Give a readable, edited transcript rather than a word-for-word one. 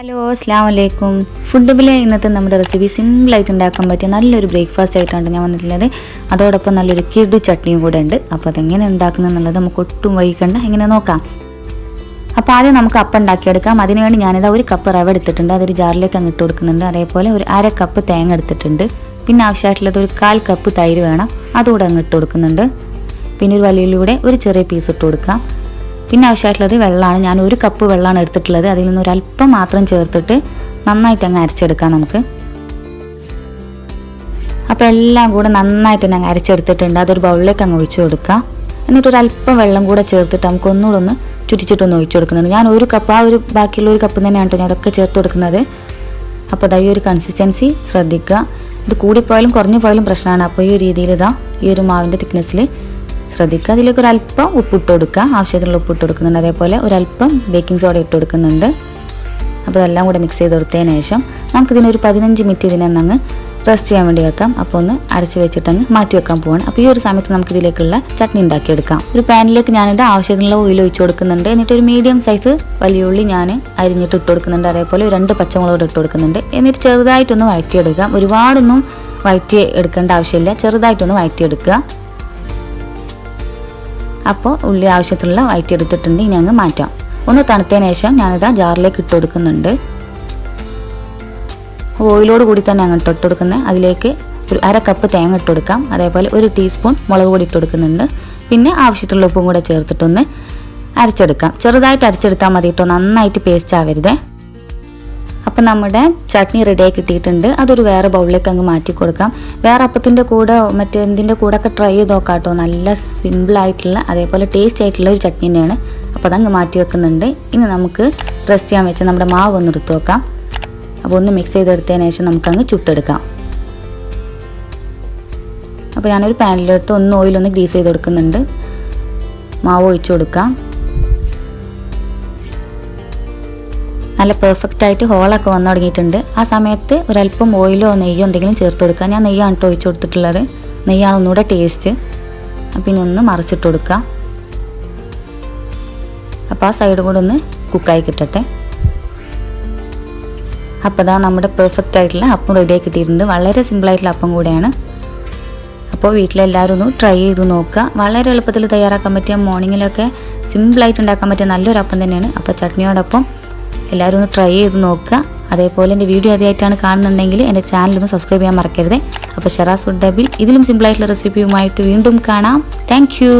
Hello അസ്സലാമു അലൈക്കും. ഫുഡ്ബിലെ ഇന്നത്തെ നമ്മുടെ റെസിപ്പി സിമ്പിളായിട്ട് ഉണ്ടാക്കാൻ പറ്റിയ നല്ലൊരു ബ്രേക്ക്ഫാസ്റ്റ് ആയിട്ടാണ് ഞാൻ വന്നിട്ടുള്ളത്. അതോടൊപ്പം നല്ലൊരു കിടു ചട്നിയും കൂടെ ഉണ്ട്. അപ്പോൾ അതെങ്ങനെ ഉണ്ടാക്കുന്നത് എന്നുള്ളത് നമുക്ക് ഒട്ടും വൈകണ്ട, എങ്ങനെ നോക്കാം. അപ്പോൾ ആദ്യം നമുക്ക് അപ്പം ഉണ്ടാക്കിയെടുക്കാം. അതിനുവേണ്ടി ഞാനിതാ 1 കപ്പ് റവ എടുത്തിട്ടുണ്ട്, അതൊരു ജാറിലേക്ക് അങ്ങ് ഇട്ട് കൊടുക്കുന്നുണ്ട്. അതേപോലെ ഒരു 1/2 കപ്പ് തേങ്ങ എടുത്തിട്ടുണ്ട്. പിന്നെ ആവശ്യമായിട്ടുള്ളത് ഒരു 1/4 കപ്പ് തൈര് വേണം, അതുകൂടെ അങ്ങ് ഇട്ട് കൊടുക്കുന്നുണ്ട്. പിന്നെ ഒരു വലിയിലൂടെ ഒരു ചെറിയ പീസ് ഇട്ട് കൊടുക്കാം. പിന്നെ ആവശ്യമായിട്ടുള്ളത് വെള്ളമാണ്. ഞാൻ 1 കപ്പ് വെള്ളമാണ് എടുത്തിട്ടുള്ളത്. അതിൽ നിന്ന് ഒരല്പം മാത്രം ചേർത്തിട്ട് നന്നായിട്ട് അങ്ങ് അരച്ചെടുക്കാം നമുക്ക്. അപ്പോൾ എല്ലാം കൂടെ നന്നായിട്ട് തന്നെ അങ്ങ് അരച്ചെടുത്തിട്ടുണ്ട്. അതൊരു ബൗളിലേക്ക് അങ്ങ് ഒഴിച്ചു കൊടുക്കാം. എന്നിട്ട് ഒരല്പം വെള്ളം കൂടെ ചേർത്തിട്ട് നമുക്ക് ഒന്നുകൂടെ ഒന്ന് ചുറ്റിച്ചിട്ടൊന്ന് ഒഴിച്ചു കൊടുക്കുന്നുണ്ട്. ഞാൻ 1 കപ്പ്, ബാക്കിയുള്ള 1 കപ്പ് തന്നെയാണ് കേട്ടോ ഞാൻ അതൊക്കെ ചേർത്ത് കൊടുക്കുന്നത്. അപ്പോൾ ഈ ഒരു കൺസിസ്റ്റൻസി ശ്രദ്ധിക്കുക. ഇത് കൂടിപ്പോയാലും കുറഞ്ഞു പോയാലും പ്രശ്നമാണ്. അപ്പോൾ ഈ ഒരു രീതിയിൽ ഈ ഒരു മാവിൻ്റെ തിക്നെസ്സിൽ ശ്രദ്ധിക്കുക. അതിലേക്ക് ഒരല്പം ഉപ്പിട്ട് കൊടുക്കുക, ആവശ്യത്തിനുള്ള ഉപ്പിട്ട് കൊടുക്കുന്നുണ്ട്. അതേപോലെ ഒരല്പം ബേക്കിംഗ് സോഡ ഇട്ട് കൊടുക്കുന്നുണ്ട്. അപ്പോൾ അതെല്ലാം കൂടെ മിക്സ് ചെയ്ത് കൊടുത്തതിന് ശേഷം നമുക്കിതിനൊരു 15 മിനിറ്റ് ഇതിനൊന്നങ്ങ് റെസ്റ്റ് ചെയ്യാൻ വേണ്ടി വെക്കാം. അപ്പോൾ ഒന്ന് അടച്ച് വെച്ചിട്ടങ്ങ് മാറ്റി വെക്കാൻ പോവാണ്. അപ്പോൾ ഈ ഒരു സമയത്ത് നമുക്കിതിലേക്കുള്ള ചട്നി ഉണ്ടാക്കിയെടുക്കാം. ഒരു പാനിലേക്ക് ഞാനിത് ആവശ്യത്തിനുള്ള ഓയിൽ ഒഴിച്ച് കൊടുക്കുന്നുണ്ട്. എന്നിട്ട് ഒരു മീഡിയം സൈസ് വലിയ ഉള്ളി ഞാൻ അരിഞ്ഞിട്ട് ഇട്ട് കൊടുക്കുന്നുണ്ട്. അതേപോലെ 2 പച്ചമുളക് ഇട്ട് കൊടുക്കുന്നുണ്ട്. എന്നിട്ട് ചെറുതായിട്ടൊന്ന് വഴറ്റിയെടുക്കാം. ഒരുപാടൊന്നും വഴറ്റി എടുക്കേണ്ട ആവശ്യമില്ല, ചെറുതായിട്ടൊന്ന് വഴറ്റിയെടുക്കുക. അപ്പോൾ ഉള്ളി ആവശ്യത്തിലുള്ള വഴറ്റിയെടുത്തിട്ടുണ്ട്. ഇനി അങ്ങ് മാറ്റാം. ഒന്ന് തണുത്തതിന് ശേഷം ഞാനിതാ ജാറിലേക്ക് ഇട്ട് കൊടുക്കുന്നുണ്ട്. ഓയിലോട് കൂടി തന്നെ അങ്ങ് ഇട്ട് കൊടുക്കുന്നത്. അതിലേക്ക് ഒരു 1/2 കപ്പ് തേങ്ങ ഇട്ട് കൊടുക്കാം. അതേപോലെ 1 ടീസ്പൂൺ മുളക് പൊടി ഇട്ട് കൊടുക്കുന്നുണ്ട്. പിന്നെ ആവശ്യത്തിലുള്ള ഉപ്പും കൂടെ ചേർത്തിട്ടൊന്ന് അരച്ചെടുക്കാം. ചെറുതായിട്ട് അരച്ചെടുത്താൽ മതി കേട്ടോ, നന്നായിട്ട് പേസ്റ്റ് ആവരുതേ. അപ്പം നമ്മുടെ ചട്നി റെഡിയായി കിട്ടിയിട്ടുണ്ട്. അതൊരു വേറെ ബൗളിലേക്ക് അങ്ങ് മാറ്റി കൊടുക്കാം. വേറെ അപ്പത്തിൻ്റെ കൂടെ മറ്റെന്തിൻ്റെ കൂടെ ഒക്കെ ട്രൈ ചെയ്ത് നോക്കാം കേട്ടോ. നല്ല സിമ്പിളായിട്ടുള്ള അതേപോലെ ടേസ്റ്റ് ആയിട്ടുള്ള ഒരു ചട്നി തന്നെയാണ്. അപ്പോൾ അതങ്ങ് മാറ്റി വെക്കുന്നുണ്ട്. ഇനി നമുക്ക് റെസ്റ്റ് ചെയ്യാൻ വെച്ച് നമ്മുടെ മാവ് ഒന്ന് എടുത്ത് വെക്കാം. അപ്പോൾ ഒന്ന് മിക്സ് ചെയ്തെടുത്തതിന് ശേഷം നമുക്കങ്ങ് ചുട്ടെടുക്കാം. അപ്പോൾ ഞാനൊരു പാനിലിട്ട് ഓയിലൊന്ന് ഗ്രീസ് ചെയ്ത് കൊടുക്കുന്നുണ്ട്. മാവ് ഒഴിച്ചു കൊടുക്കാം. നല്ല പെർഫെക്റ്റായിട്ട് ഹോളൊക്കെ വന്നു തുടങ്ങിയിട്ടുണ്ട്. ആ സമയത്ത് ഒരല്പം ഓയിലോ നെയ്യോ എന്തെങ്കിലും ചേർത്ത് കൊടുക്കുക. ഞാൻ നെയ്യാണ് കേട്ടോ ഒഴിച്ചു കൊടുത്തിട്ടുള്ളത്. നെയ്യാണ് ഒന്നുകൂടെ ടേസ്റ്റ്. പിന്നെ ഒന്ന് മറിച്ചിട്ട് കൊടുക്കുക. അപ്പോൾ ആ സൈഡ് കൂടെ ഒന്ന് കുക്കായി കിട്ടട്ടെ. അപ്പോൾ നമ്മുടെ പെർഫെക്റ്റ് ആയിട്ടുള്ള അപ്പം റെഡിയായി കിട്ടിയിട്ടുണ്ട്. വളരെ സിമ്പിളായിട്ടുള്ള അപ്പം കൂടെയാണ്. അപ്പോൾ വീട്ടിലെല്ലാവരും ഒന്ന് ട്രൈ ചെയ്ത് നോക്കുക. വളരെ എളുപ്പത്തിൽ തയ്യാറാക്കാൻ പറ്റിയ, മോർണിംഗിലൊക്കെ സിമ്പിളായിട്ട് ഉണ്ടാക്കാൻ പറ്റിയ നല്ലൊരു അപ്പം തന്നെയാണ്. അപ്പോൾ ചട്നിയോടൊപ്പം എല്ലാവരും ഒന്ന് ട്രൈ ചെയ്ത് നോക്കുക. അതേപോലെ എൻ്റെ വീഡിയോ ആദ്യമായിട്ടാണ് കാണുന്നുണ്ടെങ്കിൽ എൻ്റെ ചാനലൊന്ന് സബ്സ്ക്രൈബ് ചെയ്യാൻ മറക്കരുത്. അപ്പോൾ ഷറാസ് ഫുഡ് ഹബിൽ ഇതിലും സിമ്പിളായിട്ടുള്ള റെസിപ്പിയുമായിട്ട് വീണ്ടും കാണാം. Thank you.